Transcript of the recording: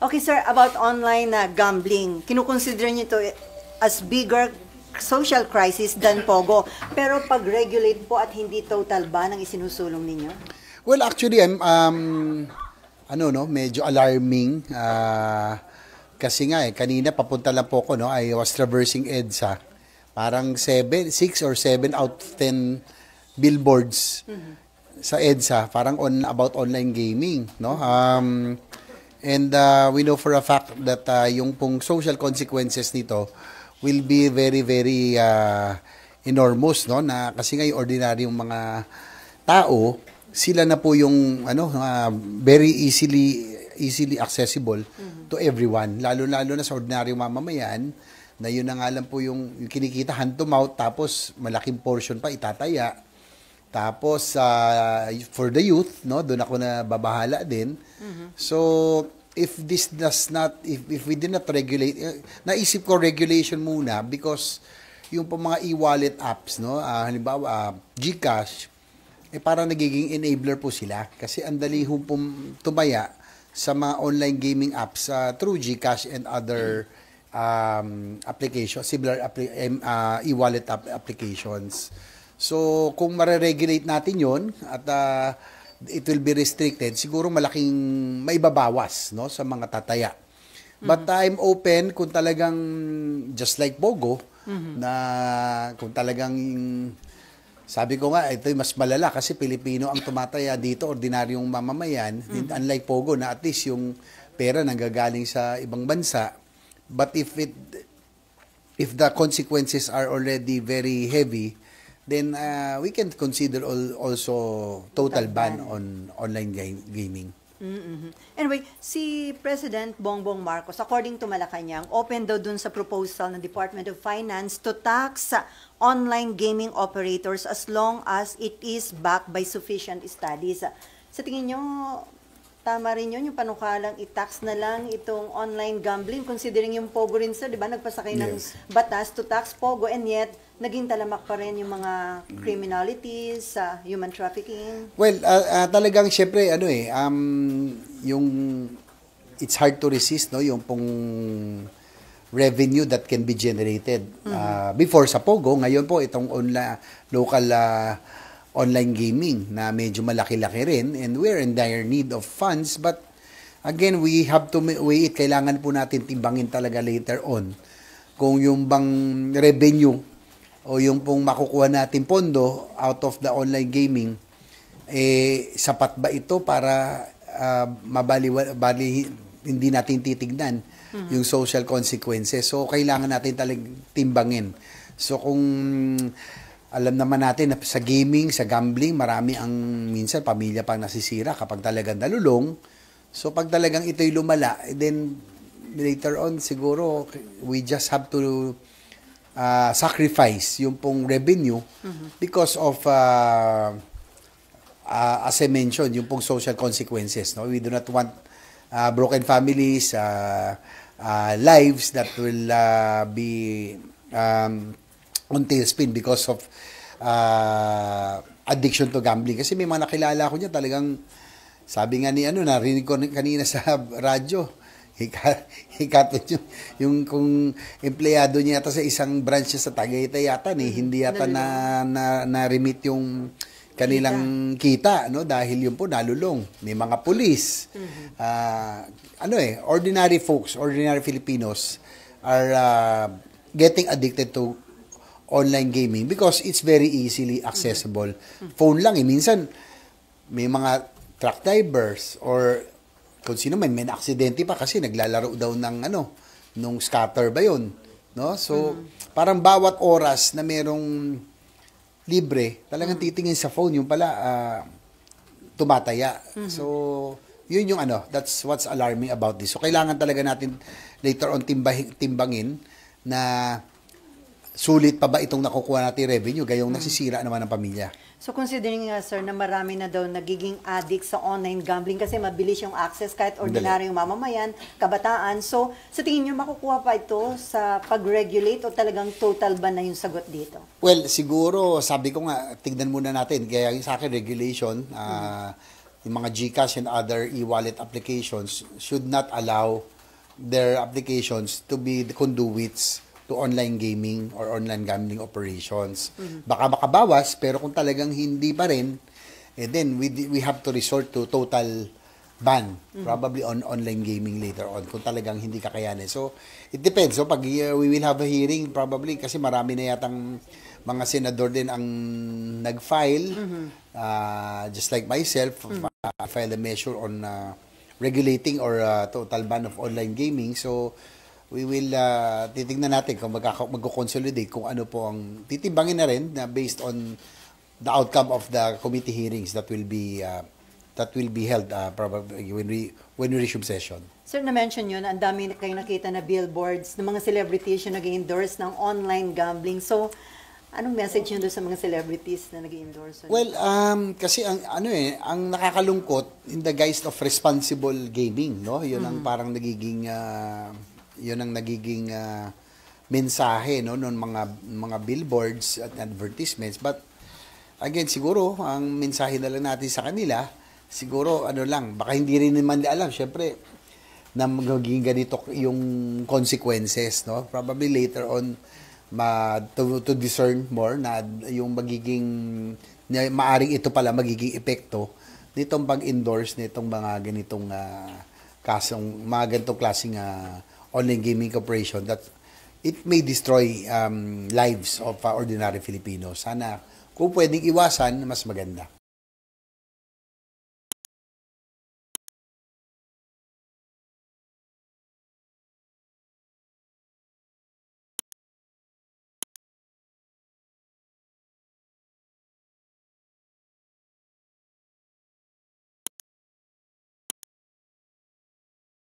Okay, sir, about online gambling, kinukonsider niyo ito as bigger social crisis than Pogo. Pero pag-regulate po at hindi total ban ang isinusulong ninyo? Well, actually, I'm, medyo alarming. Kasi nga, kanina papunta lang po ko, I was traversing EDSA. Parang 6 or 7 out of 10 billboards sa EDSA, parang about online gaming, no? And we know for a fact that yung pong social consequences nito will be very, very enormous, no? Na kasi nga yung ordinaryong mga tao, sila na po yung very easily accessible to everyone, lalo-lalo na sa ordinaryong mamamayan, na yun na nga lang po yung kinikita hand to mouth, tapos malaking portion pa itataya. Tapos for the youth, no, doon ako na babahala din. So if we did not regulate, naisip ko regulation muna, because yung po mga e-wallet apps, no, halimbawa GCash, parang nagiging enabler po sila kasi ang dali hong tumaya sa mga online gaming apps through GCash and other applications, similar e-wallet applications. So, kung mare-regulate natin yon at it will be restricted, siguro malaking maibabawas, no, sa mga tataya. But I'm open kung talagang, just like Pogo, na kung talagang, sabi ko nga, ito mas malala kasi Pilipino ang tumataya dito, ordinaryong mamamayan, unlike Pogo na at least yung pera nanggagaling sa ibang bansa. But if the consequences are already very heavy, then we can consider also total ban on online gaming. Anyway, si President Bongbong Marcos, according to Malacanang, open daw dun sa proposal ng Department of Finance to tax online gaming operators as long as it is backed by sufficient studies. Sa tingin nyo, tama rin yun, yung panukalang i-tax na lang itong online gambling, considering yung Pogo rin, sir, di ba, nagpasakay ng batas to tax Pogo, and yet, naging talamak pa rin yung mga criminalities, human trafficking? Well, talagang, syempre, yung, it's hard to resist, no, yung pong revenue that can be generated. Before sa Pogo, ngayon po, itong local online gaming na medyo malaki-laki rin, and we're in dire need of funds, but again, we have to weigh it. Kailangan po natin timbangin talaga later on kung yung bang revenue o yung pong makukuha natin pondo out of the online gaming, sapat ba ito para hindi natin titignan yung social consequences. So, kailangan natin talagang timbangin. So, kung alam naman natin na sa gaming, sa gambling, marami ang minsan pamilya pang nasisira kapag talagang nalulong. So pag talagang ito'y lumala, then later on siguro we just have to sacrifice yung pong revenue because of as I mentioned, yung pong social consequences. No? We do not want broken families, lives that will be on tailspin because of addiction to gambling. Kasi may mga nakilala ko niya talagang, sabi nga ni narinig ko kanina sa radyo, yung kung empleyado niya yata sa isang branch sa Tagaytay yata, hindi yata na-remit yung kanilang kita, no, dahil yun po nalulong. May mga pulis. Ordinary folks, ordinary Filipinos are getting addicted to online gaming because it's very easily accessible. Phone lang minsan may mga truck drivers or kung sino may aksidente pa kasi naglalaro daw ng nung scatter ba yun, no? So parang bawat oras na merong libre, talagang titingin sa phone yung pala tumataya. So yun yung that's what's alarming about this. So kailangan talaga natin later on timbangin na sulit pa ba itong nakukuha natin revenue, gayong nasisira naman ang pamilya. So considering sir, na marami na daw nagiging addict sa online gambling kasi mabilis yung access kahit ordinaryong mamamayan, kabataan. So sa tingin nyo, makukuha pa ito sa pag-regulate o talagang total ban na yung sagot dito? Well, siguro, sabi ko nga, tignan muna natin. Kaya sa akin, regulation, yung mga GCash and other e-wallet applications should not allow their applications to be the conduits to online gaming or online gambling operations. Baka makabawas, pero kung talagang hindi pa rin, then we have to resort to total ban, probably on online gaming later on, kung talagang hindi kakayanin. So, it depends. So, pag we will have a hearing, probably, kasi marami na yatang mga senador din ang nag-file, just like myself, file a measure on regulating or total ban of online gaming. So, we will titingnan natin kung magko-consolidate kung ano po ang titimbangin na rin na based on the outcome of the committee hearings that will be held probably when we resume session. Sir, na-mention yun, ang dami kayo nakita na billboards ng mga celebrities yung nag-endorse ng online gambling. So, anong message yun doon sa mga celebrities na nag-endorse? Well, kasi ang nakakalungkot in the guise of responsible gaming, no? Yun ang parang nagiging mensahe, no, ng mga billboards at advertisements. But again, siguro ang mensahe na lang natin sa kanila, siguro baka hindi rin naman nila alam, syempre, na magiging ganito yung consequences, no? Probably later on, to discern more na yung maaring ito pala magiging epekto nitong pag-endorse nitong mga ganitong mga ganitong klaseng online gaming corporation that it may destroy lives of ordinary Filipinos. Sana kung pwedeng iwasan, mas maganda.